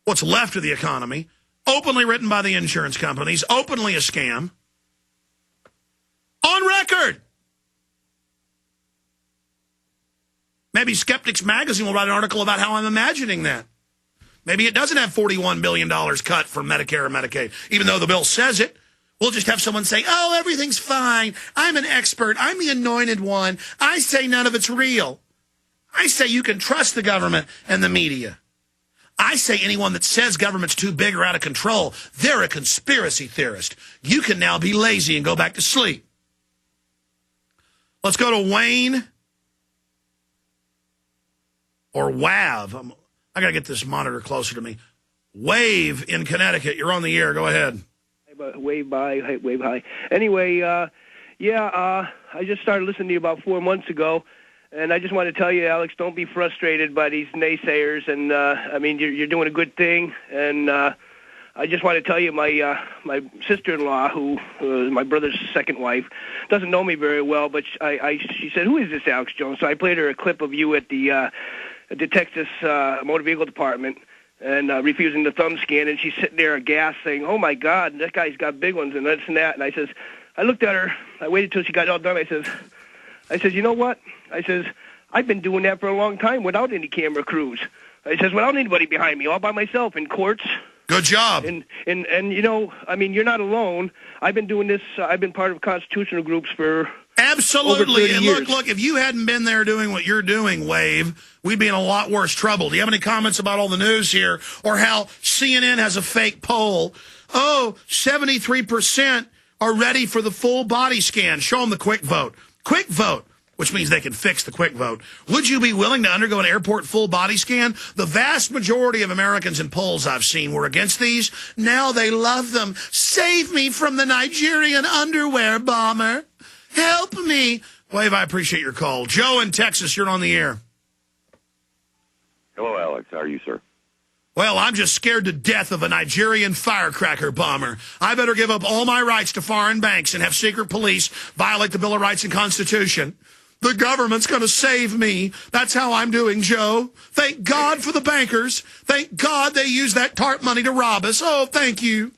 what's left of the economy, openly written by the insurance companies, openly a scam, on record. Maybe Skeptics Magazine will write an article about how I'm imagining that. Maybe it doesn't have $41 billion cut for Medicare or Medicaid, even though the bill says it. We'll just have someone say, oh, everything's fine. I'm an expert. I'm the anointed one. I say none of it's real. I say you can trust the government and the media. I say anyone that says government's too big or out of control, they're a conspiracy theorist. You can now be lazy and go back to sleep. Let's go to Wayne or Wav. I got to get this monitor closer to me. Wave in Connecticut. You're on the air. Go ahead. Wave high. Anyway, I just started listening to you about 4 months ago, and I just want to tell you, Alex, don't be frustrated by these naysayers. And I mean, you're doing a good thing. And I just want to tell you, my sister-in-law, who is my brother's second wife, doesn't know me very well, but she said, "Who is this Alex Jones?" So I played her a clip of you at the Texas Motor Vehicle Department. And refusing the thumb scan, and she's sitting there aghast saying, "Oh, my God, that guy's got big ones and this and that." And I looked at her, I waited till she got all done. I says, "You know what?" I says, "I've been doing that for a long time without any camera crews." I says, "Without anybody behind me, all by myself in courts." Good job. And you know, I mean, you're not alone. I've been doing this, I've been part of constitutional groups for absolutely. over 30 years. And look, if you hadn't been there doing what you're doing, Wave, we'd be in a lot worse trouble. Do you have any comments about all the news here or how CNN has a fake poll? Oh, 73% are ready for the full body scan. Show them the quick vote. Quick vote, which means they can fix the quick vote. Would you be willing to undergo an airport full body scan? The vast majority of Americans in polls I've seen were against these. Now they love them. Save me from the Nigerian underwear bomber. Help me. Wave, I appreciate your call. Joe in Texas, you're on the air. Hello, Alex. How are you, sir? Well, I'm just scared to death of a Nigerian firecracker bomber. I better give up all my rights to foreign banks and have secret police violate the Bill of Rights and Constitution. The government's going to save me. That's how I'm doing, Joe. Thank God for the bankers. Thank God they used that TARP money to rob us. Oh, thank you.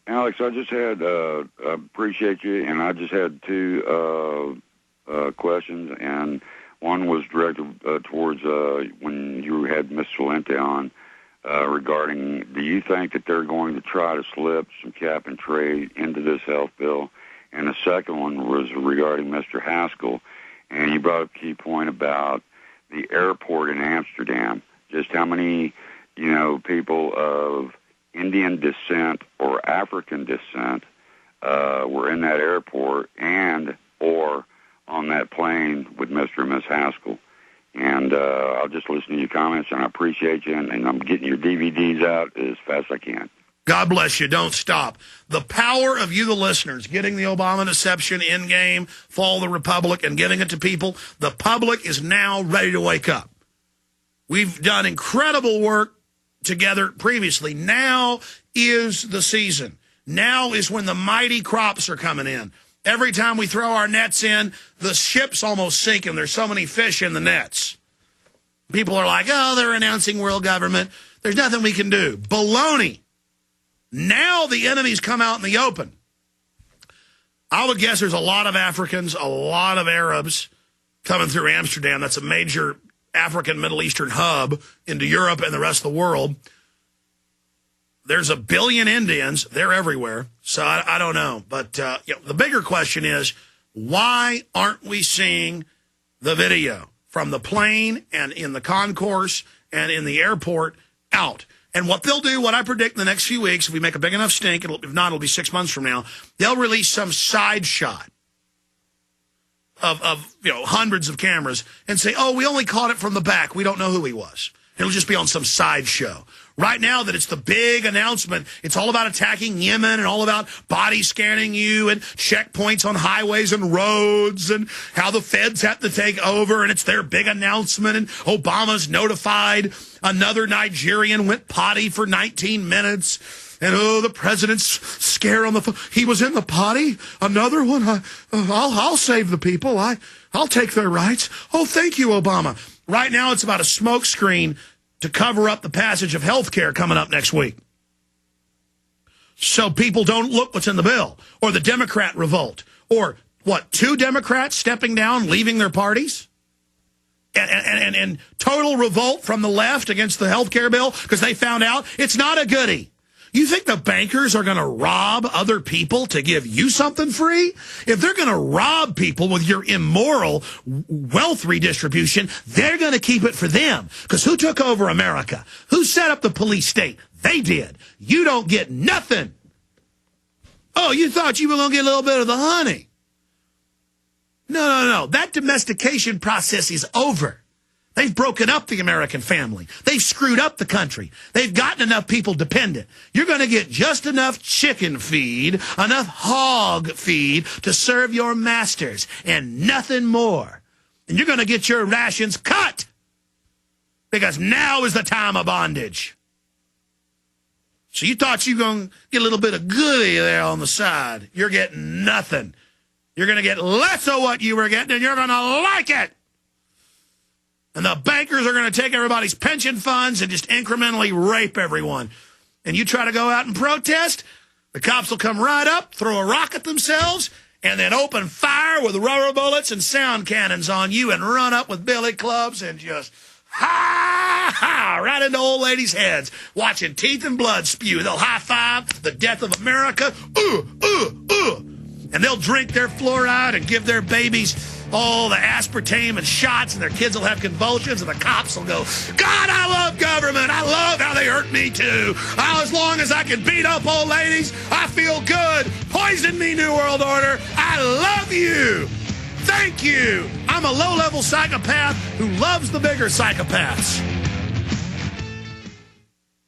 Alex, I just had, appreciate you, and I just had two questions, and one was directed towards when you had Ms. Salente on regarding, do you think that they're going to try to slip some cap and trade into this health bill? And the second one was regarding Mr. Haskell, and you brought up a key point about the airport in Amsterdam, just how many, people of Indian descent or African descent were in that airport and or on that plane with Mr. and Ms. Haskell. And I'll just listen to your comments, and I appreciate you, and I'm getting your DVDs out as fast as I can. God bless you. Don't stop. The power of you, the listeners, getting the Obama deception in game, Fall the Republic, and giving it to people. The public is now ready to wake up. We've done incredible work together previously. Now is the season. Now is when the mighty crops are coming in. Every time we throw our nets in, the ship's almost sinking. There's so many fish in the nets. People are like, oh, they're announcing world government. There's nothing we can do. Baloney. Now the enemies come out in the open. I would guess there's a lot of Africans, a lot of Arabs coming through Amsterdam. That's a major African Middle Eastern hub into Europe and the rest of the world. There's 1 billion Indians. They're everywhere. So I don't know. But the bigger question is, why aren't we seeing the video from the plane and in the concourse and in the airport out? And what they'll do, what I predict in the next few weeks, if we make a big enough stink, if not, it'll be 6 months from now, they'll release some side shot of hundreds of cameras and say, oh, we only caught it from the back. We don't know who he was. It'll just be on some sideshow. Right now that it's the big announcement, it's all about attacking Yemen and all about body scanning you and checkpoints on highways and roads and how the feds have to take over, and it's their big announcement, and Obama's notified another Nigerian went potty for 19 minutes. And, the president's scared on the phone. He was in the potty? Another one? I'll save the people. I'll take their rights. Oh, thank you, Obama. Right now it's about a smokescreen to cover up the passage of health care coming up next week. So people don't look what's in the bill. Or the Democrat revolt. Or, what, 2 Democrats stepping down, leaving their parties? And total revolt from the left against the health care bill because they found out it's not a goodie. You think the bankers are going to rob other people to give you something free? If they're going to rob people with your immoral wealth redistribution, they're going to keep it for them. Because who took over America? Who set up the police state? They did. You don't get nothing. Oh, you thought you were going to get a little bit of the honey. No. That domestication process is over. They've broken up the American family. They've screwed up the country. They've gotten enough people dependent. You're going to get just enough chicken feed, enough hog feed to serve your masters, and nothing more. And you're going to get your rations cut because now is the time of bondage. So you thought you were going to get a little bit of goodie there on the side. You're getting nothing. You're going to get less of what you were getting, and you're going to like it. And the bankers are going to take everybody's pension funds and just incrementally rape everyone. And you try to go out and protest, the cops will come right up, throw a rock at themselves, and then open fire with rubber bullets and sound cannons on you and run up with billy clubs and just ha, right into old ladies' heads, watching teeth and blood spew. They'll high-five the death of America. And they'll drink their fluoride and give their babies all the aspartame and shots, and their kids will have convulsions, and the cops will go, God, I love government. I love how they hurt me, too. As long as I can beat up old ladies, I feel good. Poison me, New World Order. I love you. Thank you. I'm a low-level psychopath who loves the bigger psychopaths.